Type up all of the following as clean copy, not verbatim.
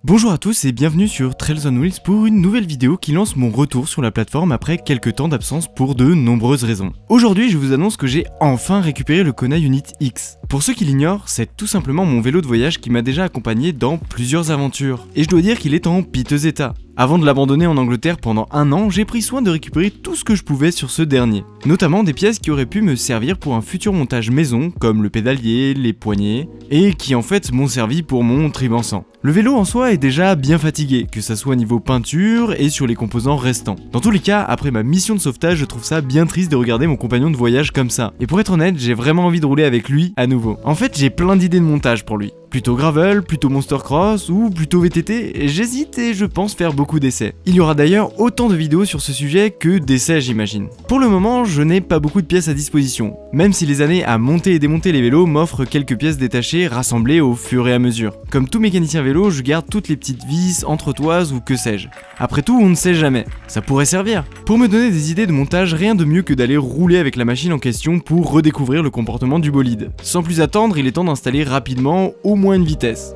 Bonjour à tous et bienvenue sur Trails on Wheels pour une nouvelle vidéo qui lance mon retour sur la plateforme après quelques temps d'absence pour de nombreuses raisons. Aujourd'hui je vous annonce que j'ai enfin récupéré le Kona Unit X. Pour ceux qui l'ignorent, c'est tout simplement mon vélo de voyage qui m'a déjà accompagné dans plusieurs aventures. Et je dois dire qu'il est en piteux état. Avant de l'abandonner en Angleterre pendant un an, j'ai pris soin de récupérer tout ce que je pouvais sur ce dernier. Notamment des pièces qui auraient pu me servir pour un futur montage maison, comme le pédalier, les poignées, et qui en fait m'ont servi pour mon tribançant. Le vélo en soi est déjà bien fatigué, que ça soit niveau peinture et sur les composants restants. Dans tous les cas, après ma mission de sauvetage, je trouve ça bien triste de regarder mon compagnon de voyage comme ça. Et pour être honnête, j'ai vraiment envie de rouler avec lui à nouveau. En fait, j'ai plein d'idées de montage pour lui. Plutôt gravel, plutôt monster cross ou plutôt VTT, j'hésite et je pense faire beaucoup d'essais. Il y aura d'ailleurs autant de vidéos sur ce sujet que d'essais j'imagine. Pour le moment, je n'ai pas beaucoup de pièces à disposition, même si les années à monter et démonter les vélos m'offrent quelques pièces détachées rassemblées au fur et à mesure. Comme tout mécanicien vélo, je garde toutes les petites vis, entretoises ou que sais-je. Après tout, on ne sait jamais, ça pourrait servir. Pour me donner des idées de montage, rien de mieux que d'aller rouler avec la machine en question pour redécouvrir le comportement du bolide. Sans plus attendre, il est temps d'installer rapidement au moins une vitesse.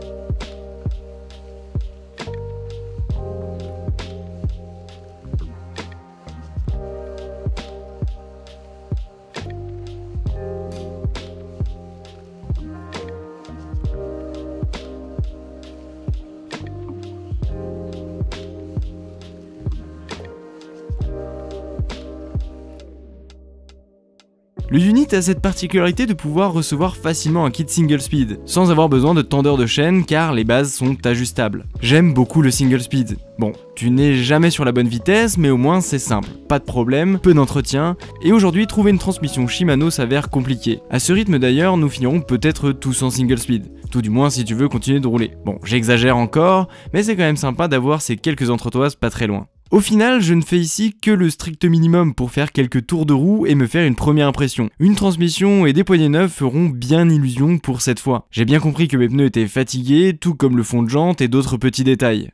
Le Unit a cette particularité de pouvoir recevoir facilement un kit single speed, sans avoir besoin de tendeur de chaîne car les bases sont ajustables. J'aime beaucoup le single speed. Bon, tu n'es jamais sur la bonne vitesse, mais au moins c'est simple, pas de problème, peu d'entretien, et aujourd'hui trouver une transmission Shimano s'avère compliqué. À ce rythme d'ailleurs, nous finirons peut-être tous en single speed, tout du moins si tu veux continuer de rouler. Bon, j'exagère encore, mais c'est quand même sympa d'avoir ces quelques entretoises pas très loin. Au final, je ne fais ici que le strict minimum pour faire quelques tours de roue et me faire une première impression. Une transmission et des poignées neuves feront bien illusion pour cette fois. J'ai bien compris que mes pneus étaient fatigués, tout comme le fond de jante et d'autres petits détails.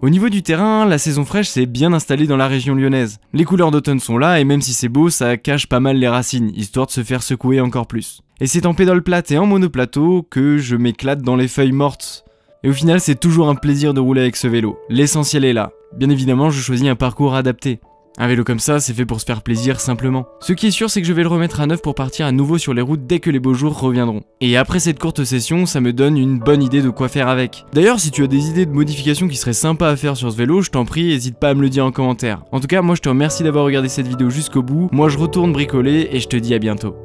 Au niveau du terrain, la saison fraîche s'est bien installée dans la région lyonnaise. Les couleurs d'automne sont là et même si c'est beau, ça cache pas mal les racines, histoire de se faire secouer encore plus. Et c'est en pédale plate et en monoplateau que je m'éclate dans les feuilles mortes. Et au final, c'est toujours un plaisir de rouler avec ce vélo. L'essentiel est là. Bien évidemment, je choisis un parcours adapté. Un vélo comme ça, c'est fait pour se faire plaisir simplement. Ce qui est sûr, c'est que je vais le remettre à neuf pour partir à nouveau sur les routes dès que les beaux jours reviendront. Et après cette courte session, ça me donne une bonne idée de quoi faire avec. D'ailleurs, si tu as des idées de modifications qui seraient sympas à faire sur ce vélo, je t'en prie, n'hésite pas à me le dire en commentaire. En tout cas, moi je te remercie d'avoir regardé cette vidéo jusqu'au bout. Moi je retourne bricoler et je te dis à bientôt.